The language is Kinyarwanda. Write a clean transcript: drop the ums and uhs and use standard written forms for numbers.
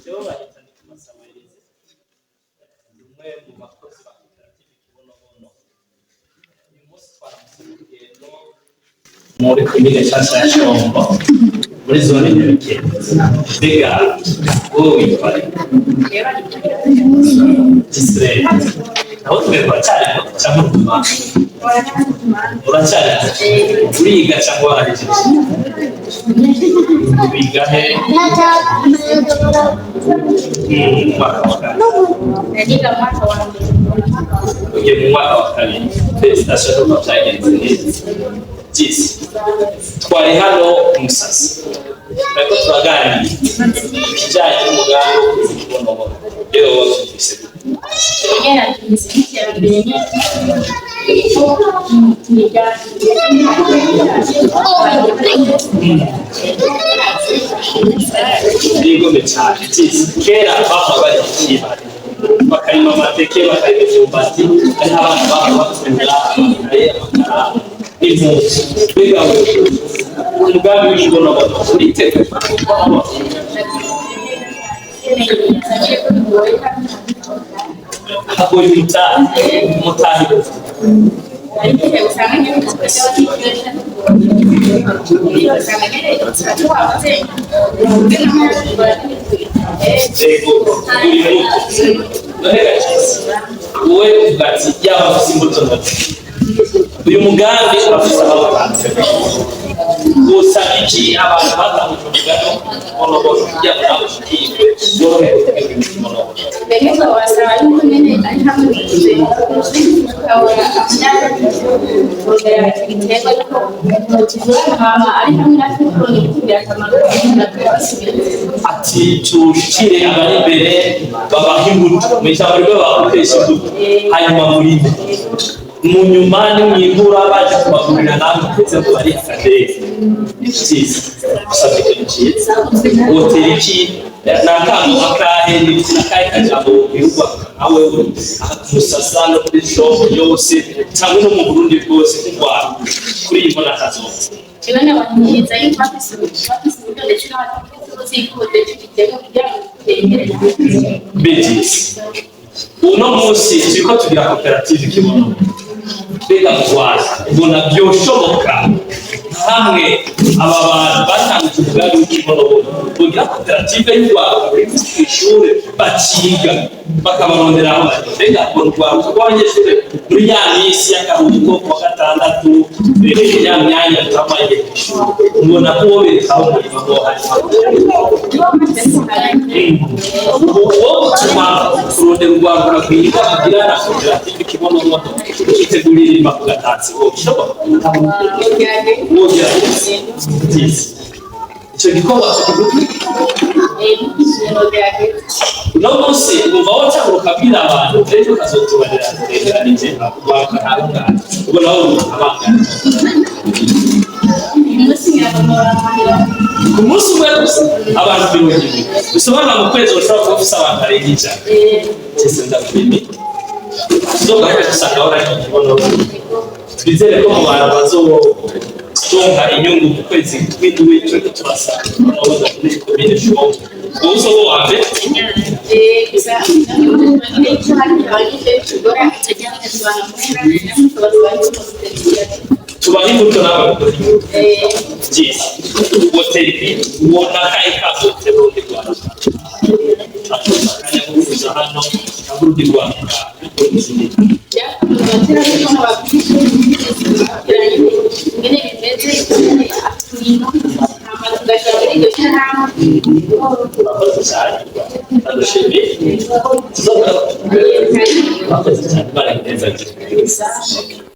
Jewe bahita ni kumasamereze umwe mu bakozi ba koperative Kibonobono uyu munsi twaramuze urugendo muri komine nshasha ya Shombo muri zone Nyabikere mbega wowe witwa Gisirene aho twebwe cyane cyangwa uracyari uriga cyangwa warahejeje biga he ugiye mu mwaka wa kabiri felicitations ko byagenze neza Jisi twari hano Musasi ariko turaganira ikijyanye n'umugambi wo Kibonobono rero wumvise Rigome cyane kera baba bari kiba bakarima amateke bakarima imyumbati ari abantu baba bakwenda amakara n'impunzi biga umugambi w'Kibonobono uriteguye hagoye umutahi wowe ugati yaba afite imbuto uyu mugambi urafite abantu gusa iki abantu batanguje umugano Kibonobono kugira ngo nawe ushikirwe borohewe Kibonobono Behizo wasaba yuko nyene ari hamwe ukabona ibiterwa yuko mama ari hamwe natwe kugira akamaro ati tushikire abari imbere babaha imbuto mu ijambo ryo bakoresha imbuto hanyuma murinde mu nyuma nimwibura baje kubagurira namwe ndetse ngo bari akadege cyiza usabye ikintu cyiza hoteli iki n'akantu akahe n'akahe kajambo bwirwa nawe Musasa no kuri shopu yose cyangwa no mu Burundi bwose nk'Rwanda kuri iyi mbona kazoza kibone abanyiza yuko bafise uburyo ndetse n'abategetsi b'ikodeje igitego kugira ngo gitere Betis uno munsi turiko tugira koperative Kibonobono mbega mu Rwanda ubona byoshoboka hamwe aba bantu batangije umugambi w'Kibonobono kugira koperative y'Urwanda buri kw'ishure baciga bakabarondera aho bari mbega mu Rwanda rw'abanyeshure muri ya minsi y'akaruhuko kuwa gatandatu ya myanya tutamaye ubona ko berekaho umurimo wo harimo uwo utuma kurondera urwanda rwiga kugira na koperative Kibonobono itegurira imba ku gatatsi woshobora icyo gikorwa no munsi umva wacanga ukabwira abantu ejo kazotubarira tegeranije akubaka ntangana ubona aho abangana ku munsi umwe gusa abantu 200 bisobanura mu kwezi ushobora kuba ufise abantu barenga ijana cyese ndabimye tuzogahera dusanga waragiye Kibonobono twizere ko mu bantu bazonka inyungu mu kwezi kw'indwi turi turasanga Kibonobono muri komine Shombo uzo wo ave tubahe imbuto n'abagore byiza hoteli ubona kahe kazote Burundi Rwanda akanya kuza hano na Burundi Rwanda Thank you.